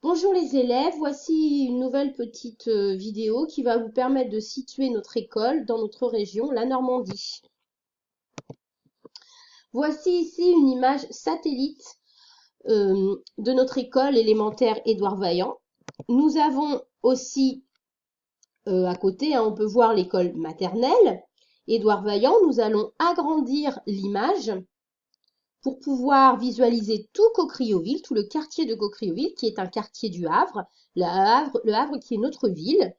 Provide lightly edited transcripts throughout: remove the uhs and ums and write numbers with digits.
Bonjour les élèves, voici une nouvelle petite vidéo qui va vous permettre de situer notre école dans notre région, la Normandie. Voici ici une image satellite de notre école élémentaire Édouard Vaillant. Nous avons aussi à côté, on peut voir l'école maternelle Édouard Vaillant. Nous allons agrandir l'image pour pouvoir visualiser tout Cocrioville, tout le quartier de Cocrioville, qui est un quartier du Havre, le Havre qui est notre ville.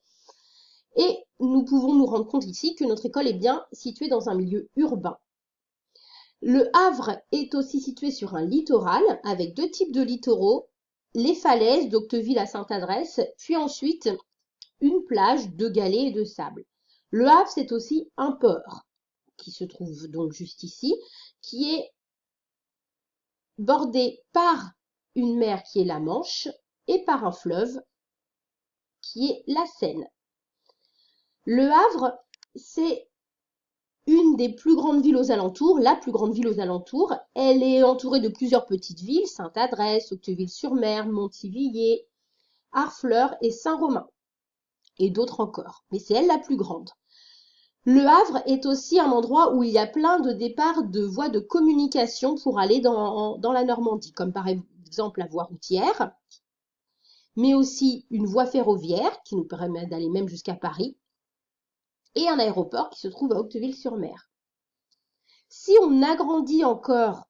Et nous pouvons nous rendre compte ici que notre école est bien située dans un milieu urbain. Le Havre est aussi situé sur un littoral avec deux types de littoraux, les falaises d'Octeville à Sainte-Adresse, puis ensuite une plage de galets et de sable. Le Havre, c'est aussi un port qui se trouve donc juste ici, qui est bordé par une mer qui est la Manche et par un fleuve qui est la Seine. Le Havre, c'est une des plus grandes villes aux alentours, la plus grande ville aux alentours. Elle est entourée de plusieurs petites villes, Sainte-Adresse, Octeville-sur-Mer, Montivilliers, Harfleur et Saint-Romain, et d'autres encore. Mais c'est elle la plus grande. Le Havre est aussi un endroit où il y a plein de départs de voies de communication pour aller dans la Normandie, comme par exemple la voie routière, mais aussi une voie ferroviaire qui nous permet d'aller même jusqu'à Paris, et un aéroport qui se trouve à Octeville-sur-Mer. Si on agrandit encore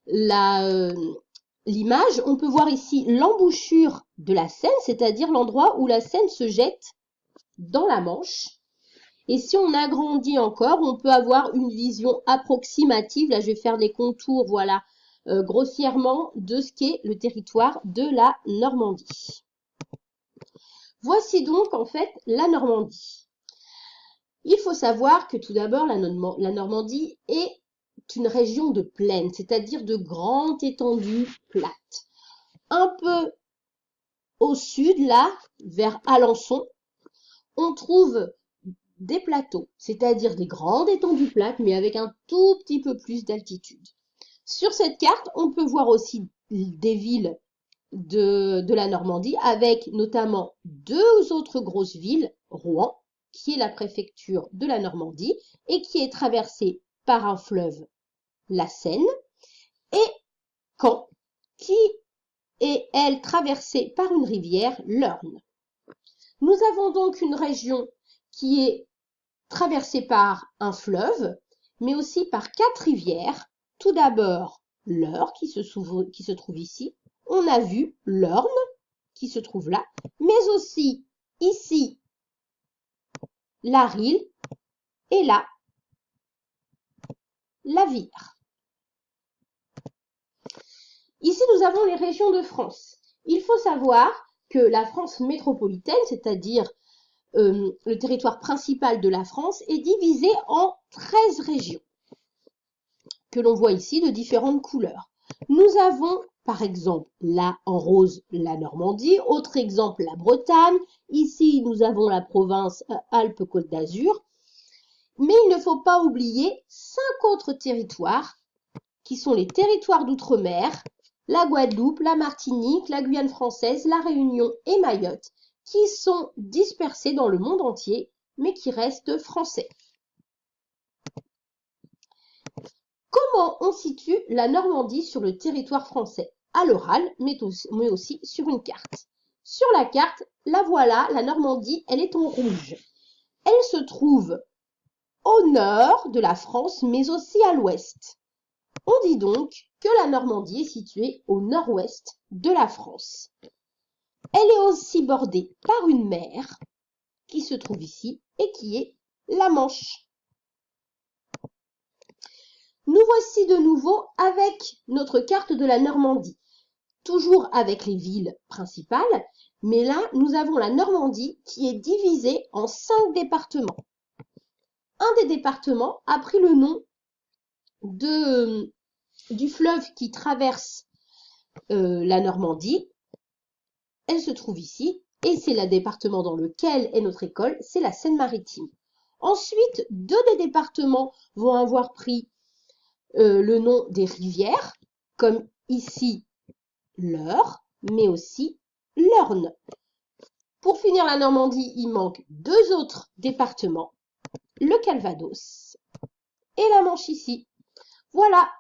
l'image, on peut voir ici l'embouchure de la Seine, c'est-à-dire l'endroit où la Seine se jette dans la Manche. Et si on agrandit encore, on peut avoir une vision approximative. Là, je vais faire des contours, voilà, grossièrement, de ce qu'est le territoire de la Normandie. Voici donc, en fait, la Normandie. Il faut savoir que tout d'abord, la Normandie est une région de plaine, c'est-à-dire de grandes étendues plates. Un peu au sud, là, vers Alençon, on trouve des plateaux, c'est-à-dire des grandes étendues plates, mais avec un tout petit peu plus d'altitude. Sur cette carte, on peut voir aussi des villes de la Normandie, avec notamment deux autres grosses villes, Rouen, qui est la préfecture de la Normandie, et qui est traversée par un fleuve, la Seine, et Caen, qui est, elle, traversée par une rivière, l'Eurne. Nous avons donc une région qui est traversée par un fleuve, mais aussi par quatre rivières. Tout d'abord, l'Eure qui se trouve ici. On a vu l'Orne qui se trouve là, mais aussi ici la Rille et là la Vire. Ici, nous avons les régions de France. Il faut savoir que la France métropolitaine, c'est-à-dire le territoire principal de la France, est divisé en 13 régions que l'on voit ici de différentes couleurs. Nous avons par exemple là en rose la Normandie, autre exemple la Bretagne, ici nous avons la province Alpes-Côte d'Azur, mais il ne faut pas oublier 5 autres territoires qui sont les territoires d'outre-mer, la Guadeloupe, la Martinique, la Guyane française, la Réunion et Mayotte, qui sont dispersés dans le monde entier, mais qui restent français. Comment on situe la Normandie sur le territoire français? À l'oral, mais aussi sur une carte. Sur la carte, la voilà, la Normandie, elle est en rouge. Elle se trouve au nord de la France, mais aussi à l'ouest. On dit donc que la Normandie est située au nord-ouest de la France. Elle est aussi bordée par une mer qui se trouve ici et qui est la Manche. Nous voici de nouveau avec notre carte de la Normandie, toujours avec les villes principales, mais là, nous avons la Normandie qui est divisée en 5 départements. Un des départements a pris le nom du fleuve qui traverse la Normandie. Elle se trouve ici, et c'est le département dans lequel est notre école, c'est la Seine-Maritime. Ensuite, 2 des départements vont avoir pris le nom des rivières, comme ici l'Eure, mais aussi l'Orne. Pour finir la Normandie, il manque 2 autres départements, le Calvados et la Manche ici. Voilà,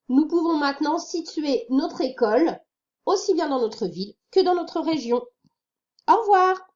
nous pouvons maintenant situer notre école aussi bien dans notre ville que dans notre région. Au revoir!